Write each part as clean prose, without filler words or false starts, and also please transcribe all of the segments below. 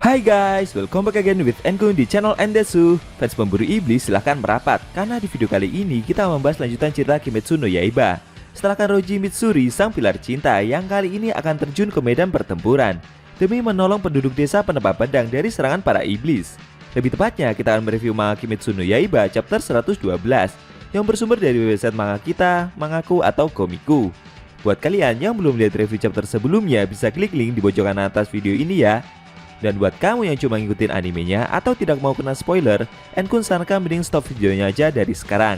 Hai guys, welcome back again with Enkun di channel Endesu. Fans pemburu iblis silahkan merapat, karena di video kali ini kita membahas lanjutan cerita Kimetsu no Yaiba. Setelah Kanroji Mitsuri, sang pilar cinta yang kali ini akan terjun ke medan pertempuran demi menolong penduduk desa penebar pedang dari serangan para iblis. Lebih tepatnya, kita akan mereview manga Kimetsu no Yaiba chapter 112 yang bersumber dari website manga kita, Mangaku atau Komiku. Buat kalian yang belum lihat review chapter sebelumnya, bisa klik link di pojokan atas video ini ya. Dan buat kamu yang cuma ngikutin animenya atau tidak mau kena spoiler, Enkun sarankan mending stop videonya aja dari sekarang.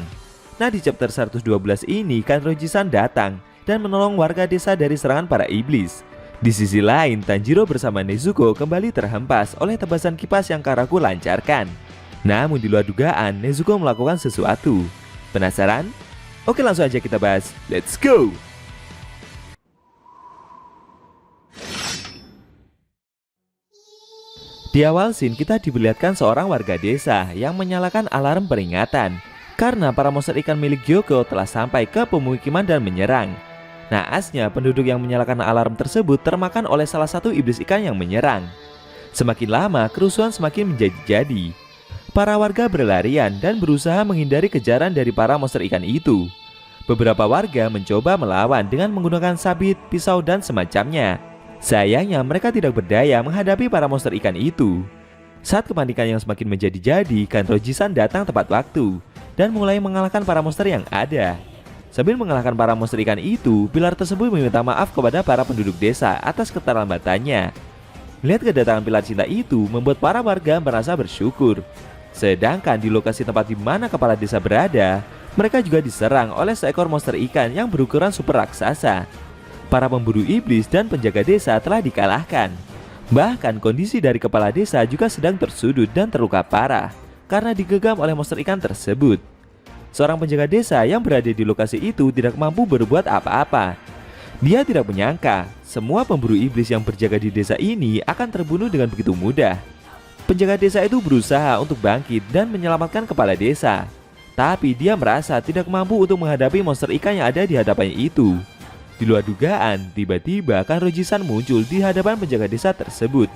Nah, di chapter 112 ini Kanroji-san datang dan menolong warga desa dari serangan para iblis. Di sisi lain, Tanjiro bersama Nezuko kembali terhempas oleh tebasan kipas yang Karaku lancarkan. Namun di luar dugaan, Nezuko melakukan sesuatu. Penasaran? Oke, langsung aja kita bahas. Let's go! Di awal scene kita diperlihatkan seorang warga desa yang menyalakan alarm peringatan karena para monster ikan milik Gyoko telah sampai ke pemukiman dan menyerang. Naasnya penduduk yang menyalakan alarm tersebut termakan oleh salah satu iblis ikan yang menyerang. Semakin lama kerusuhan semakin menjadi-jadi. Para warga berlarian dan berusaha menghindari kejaran dari para monster ikan itu. Beberapa warga mencoba melawan dengan menggunakan sabit, pisau dan semacamnya. Sayangnya mereka tidak berdaya menghadapi para monster ikan itu. Saat kepanikan yang semakin menjadi-jadi, Kanroji-san datang tepat waktu dan mulai mengalahkan para monster yang ada. Sambil mengalahkan para monster ikan itu, pilar tersebut meminta maaf kepada para penduduk desa atas keterlambatannya. Melihat kedatangan pilar cinta itu membuat para warga merasa bersyukur. Sedangkan di lokasi tempat di mana kepala desa berada, mereka juga diserang oleh seekor monster ikan yang berukuran super raksasa. Para pemburu iblis dan penjaga desa telah dikalahkan. Bahkan kondisi dari kepala desa juga sedang tersudut dan terluka parah karena digegam oleh monster ikan tersebut. Seorang penjaga desa yang berada di lokasi itu tidak mampu berbuat apa-apa. Dia tidak menyangka semua pemburu iblis yang berjaga di desa ini akan terbunuh dengan begitu mudah. Penjaga desa itu berusaha untuk bangkit dan menyelamatkan kepala desa, tapi dia merasa tidak mampu untuk menghadapi monster ikan yang ada di hadapannya itu. Di luar dugaan, tiba-tiba Kanroji-san muncul di hadapan penjaga desa tersebut.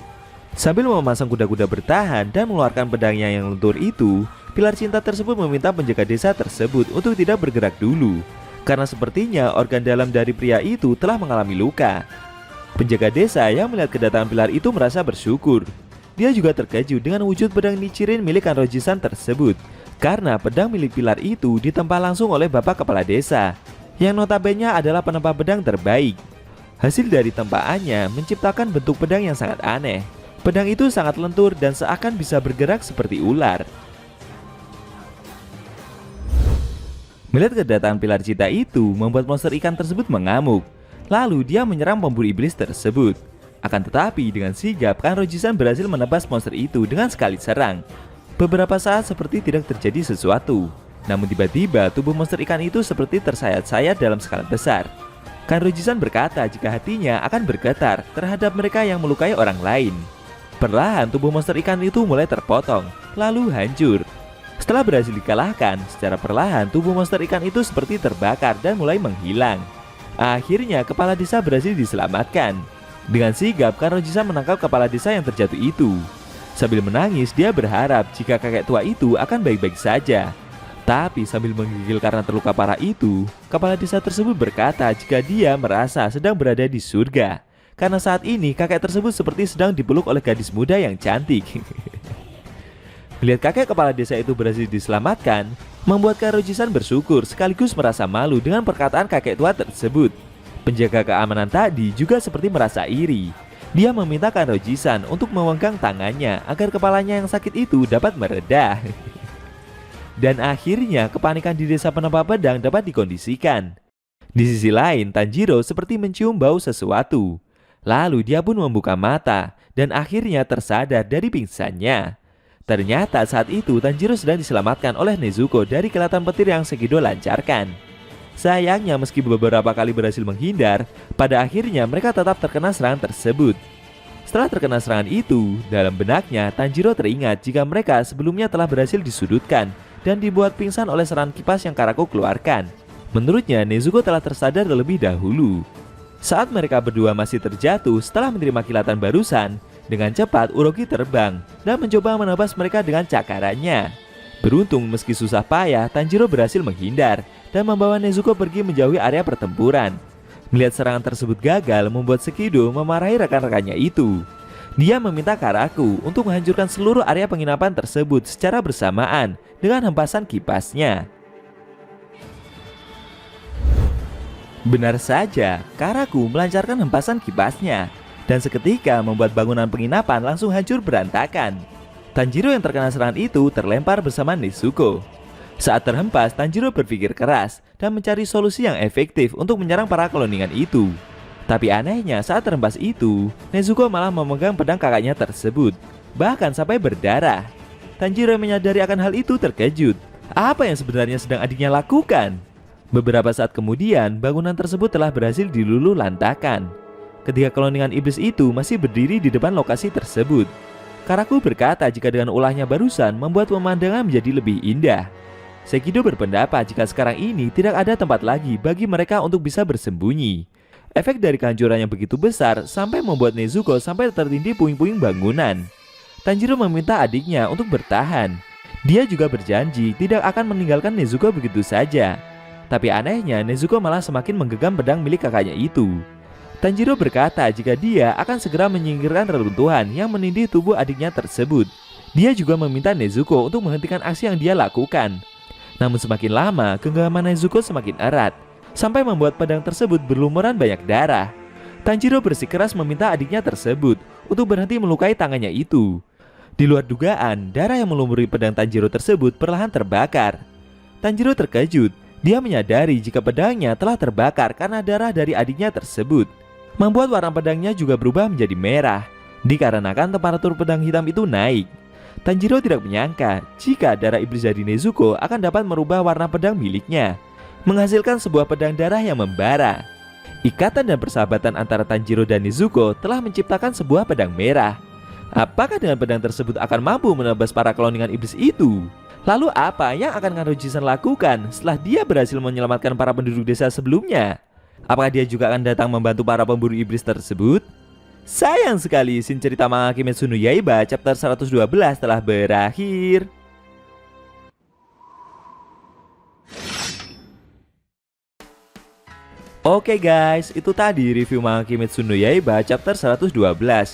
Sambil memasang kuda-kuda bertahan dan mengeluarkan pedangnya yang lentur itu, pilar cinta tersebut meminta penjaga desa tersebut untuk tidak bergerak dulu, karena sepertinya organ dalam dari pria itu telah mengalami luka. Penjaga desa yang melihat kedatangan pilar itu merasa bersyukur. Dia juga terkejut dengan wujud pedang Nichirin milik Kanroji-san tersebut, karena pedang milik pilar itu ditempa langsung oleh bapak kepala desa, yang notabene adalah penempa pedang terbaik. Hasil dari tempaannya menciptakan bentuk pedang yang sangat aneh. Pedang itu sangat lentur dan seakan bisa bergerak seperti ular. Melihat kedatangan pilar cinta itu membuat monster ikan tersebut mengamuk. Lalu dia menyerang pemburu iblis tersebut. Akan tetapi dengan sigap Kanroji-san berhasil menebas monster itu dengan sekali serang. Beberapa saat seperti tidak terjadi sesuatu. Namun tiba-tiba tubuh monster ikan itu seperti tersayat-sayat dalam skala besar. Kanroji-san berkata jika hatinya akan bergetar terhadap mereka yang melukai orang lain. Perlahan tubuh monster ikan itu mulai terpotong, lalu hancur. Setelah berhasil dikalahkan, secara perlahan tubuh monster ikan itu seperti terbakar dan mulai menghilang. Akhirnya kepala desa berhasil diselamatkan. Dengan sigap Kanroji-san menangkap kepala desa yang terjatuh itu. Sambil menangis, dia berharap jika kakek tua itu akan baik-baik saja. Tapi sambil menggigil karena terluka parah itu, kepala desa tersebut berkata jika dia merasa sedang berada di surga. Karena saat ini kakek tersebut seperti sedang dipeluk oleh gadis muda yang cantik. Melihat kakek kepala desa itu berhasil diselamatkan, membuat Kanroji-san bersyukur sekaligus merasa malu dengan perkataan kakek tua tersebut. Penjaga keamanan tadi juga seperti merasa iri. Dia meminta Kanroji-san untuk memegang tangannya agar kepalanya yang sakit itu dapat meredah. Dan akhirnya kepanikan di desa penempa pedang dapat dikondisikan. Di sisi lain, Tanjiro seperti mencium bau sesuatu. Lalu dia pun membuka mata dan akhirnya tersadar dari pingsannya. Ternyata saat itu Tanjiro sedang diselamatkan oleh Nezuko dari kilatan petir yang Sekido lancarkan. Sayangnya meski beberapa kali berhasil menghindar, pada akhirnya mereka tetap terkena serangan tersebut. Setelah terkena serangan itu, dalam benaknya Tanjiro teringat jika mereka sebelumnya telah berhasil disudutkan dan dibuat pingsan oleh serangan kipas yang Karaku keluarkan. Menurutnya Nezuko telah tersadar terlebih dahulu. Saat mereka berdua masih terjatuh setelah menerima kilatan barusan, Dengan cepat Urogi terbang dan mencoba menebas mereka dengan cakarannya. Beruntung meski susah payah, Tanjiro berhasil menghindar dan membawa Nezuko pergi menjauhi area pertempuran. Melihat serangan tersebut gagal membuat Sekido memarahi rekan-rekannya itu. Dia meminta Karaku untuk menghancurkan seluruh area penginapan tersebut secara bersamaan dengan hempasan kipasnya. Benar saja, Karaku melancarkan hempasan kipasnya dan seketika membuat bangunan penginapan langsung hancur berantakan. Tanjiro yang terkena serangan itu terlempar bersama Nezuko. Saat terhempas, Tanjiro berpikir keras dan mencari solusi yang efektif untuk menyerang para kloningan itu. Tapi anehnya saat terhempas itu, Nezuko malah memegang pedang kakaknya tersebut, bahkan sampai berdarah. Tanjiro yang menyadari akan hal itu terkejut. Apa yang sebenarnya sedang adiknya lakukan? Beberapa saat kemudian, bangunan tersebut telah berhasil diluluh lantakan. Ketiga kloningan iblis itu masih berdiri di depan lokasi tersebut. Karaku berkata jika dengan ulahnya barusan membuat pemandangan menjadi lebih indah. Sekido berpendapat jika sekarang ini tidak ada tempat lagi bagi mereka untuk bisa bersembunyi. Efek dari kehancuran yang begitu besar sampai membuat Nezuko sampai tertindih puing-puing bangunan. Tanjiro meminta adiknya untuk bertahan. Dia juga berjanji tidak akan meninggalkan Nezuko begitu saja. Tapi anehnya Nezuko malah semakin menggenggam pedang milik kakaknya itu. Tanjiro berkata jika dia akan segera menyingkirkan reruntuhan yang menindih tubuh adiknya tersebut. Dia juga meminta Nezuko untuk menghentikan aksi yang dia lakukan. Namun semakin lama, genggaman Nezuko semakin erat, sampai membuat pedang tersebut berlumuran banyak darah. Tanjiro bersikeras meminta adiknya tersebut untuk berhenti melukai tangannya itu. Di luar dugaan, darah yang melumuri pedang Tanjiro tersebut perlahan terbakar. Tanjiro terkejut, dia menyadari jika pedangnya telah terbakar karena darah dari adiknya tersebut. Membuat warna pedangnya juga berubah menjadi merah, dikarenakan temperatur pedang hitam itu naik. Tanjiro tidak menyangka jika darah iblis dari Nezuko akan dapat merubah warna pedang miliknya, menghasilkan sebuah pedang darah yang membara. Ikatan dan persahabatan antara Tanjiro dan Nezuko telah menciptakan sebuah pedang merah. Apakah dengan pedang tersebut akan mampu menebas para kloningan iblis itu? Lalu apa yang akan Kanro-Jisan lakukan setelah dia berhasil menyelamatkan para penduduk desa sebelumnya? Apakah dia juga akan datang membantu para pemburu iblis tersebut? Sayang sekali, scene cerita manga Kimetsu no Yaiba chapter 112 telah berakhir. Oke guys, itu tadi review manga Kimetsu no Yaiba chapter 112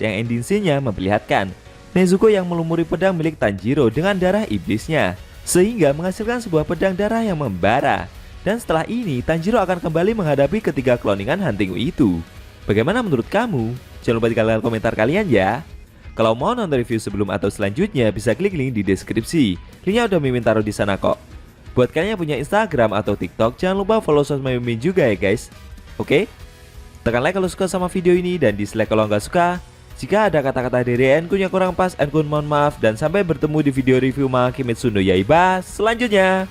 yang ending scene-nya memperlihatkan Nezuko yang melumuri pedang milik Tanjiro dengan darah iblisnya, sehingga menghasilkan sebuah pedang darah yang membara. Dan setelah ini, Tanjiro akan kembali menghadapi ketiga kloningan Hunting itu. Bagaimana menurut kamu? Jangan lupa tinggalkan komentar kalian ya. Kalau mau nonton review sebelum atau selanjutnya, bisa klik link di deskripsi. Linknya udah Mimin taruh di sana kok. Buat kalian yang punya Instagram atau TikTok, jangan lupa follow sosmed Mimin juga ya guys. Oke? Tekan like kalau suka sama video ini dan dislike kalau nggak suka. Jika ada kata-kata dari Enkun yang kurang pas, Enkun mohon maaf. Dan sampai bertemu di video review manga Kimetsu no Yaiba selanjutnya.